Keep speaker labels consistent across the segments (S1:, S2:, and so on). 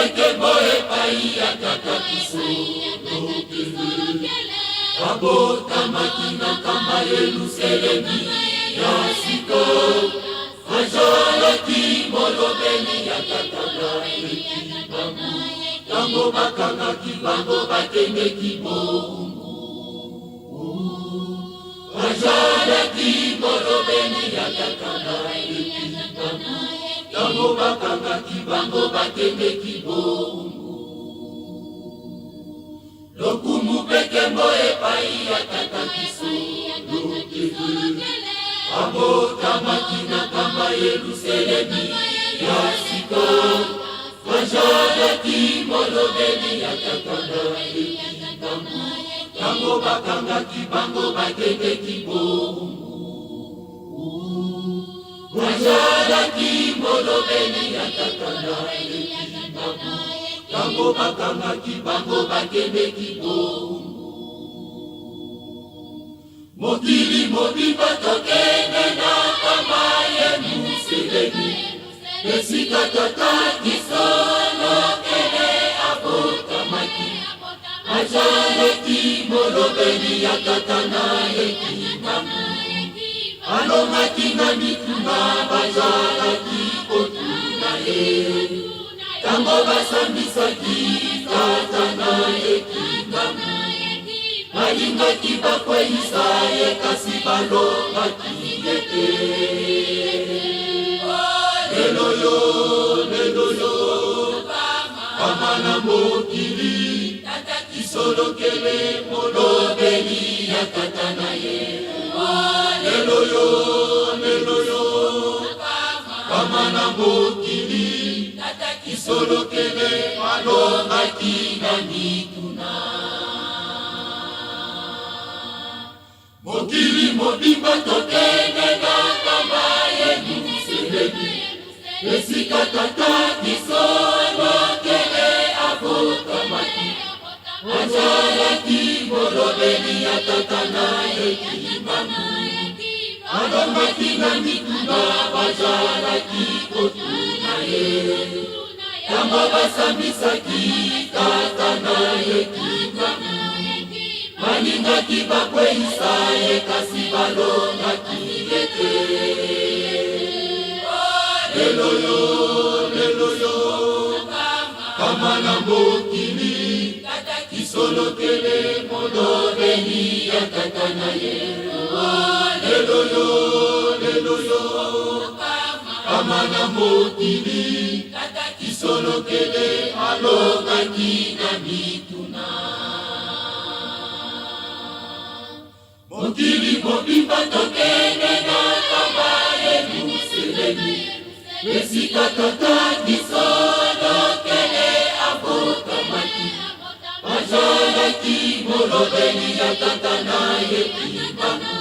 S1: pekembo epai ya tata kisolokele. Abotamaki na kamba Yelusalemi ya sika. Azalaki molobeli ya tata na ekibango. Tango bakangaki bango bakendeki bombu. Azalaki molobeli ya tata na ekibango. Tango bakangaki bango bakendeki bombu. Lokumu pekembo epai ya tata kisolokele. Abotamaki na kamba Yelusalemi ya sika. Azalaki molobeli ya tata na ekibango. Tango bakangaki bango bakendeki bombu. Azalaki molobeli ya tata na ekibango. Tango bakangaki bango bakendeki bombu. Mokili mobimba tokende na kamba Yelusalemi. Esika tata kisolokele abotamaki. Azalaki molobeli ya tata na ekibango. Alongaki na mituna bazalaki kotuna ye. Tango basambisaki tata na ekibango. Balingaki bakweyisa ye kasi balongaki ete. Lelo yo amana mokili tata kisolokele molobeli ya tata na ye. Lelo yo amana mokili tata kisolokele alongaki na mituna. Mokili mobimba tokende na kamba Yelusalemi. Esika tata kisolokele abotamaki. Azalaki molobeli ya tata na ekibango. Alongaki na mituna bazalaki kotuna ye. Tango basambisaki tata na ekibango. Balingaki bakweyisa ye kasi balongaki ete. Lelo yo amana mokili tata kisolokele molobeli ya tata na ye. Lelo yo amana mokili tata kisolokele alongaki na mituna. Mokili mobimba tokende na kamba Yelusalemi. Esika tata kisolokele abotamaki. Azalaki molobeli ya tata na ekibango.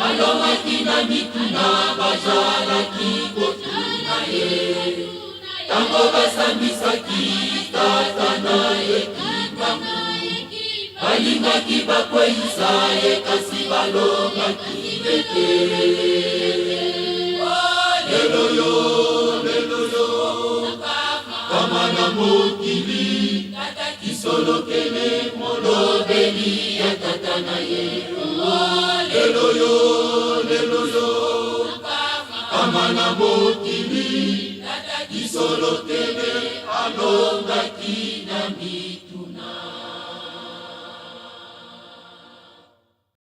S1: Alongaki na mituna bazalaki kotuna ye. Tango basambisaki tata na ekibango. Balingaki bakweyisa ye kasi balongaki ete. Lelo yo amana mokili tata kisolokele molobeli ya tata na ye. Lelo yo amana mokili tata kisolokele alongaki na mituna.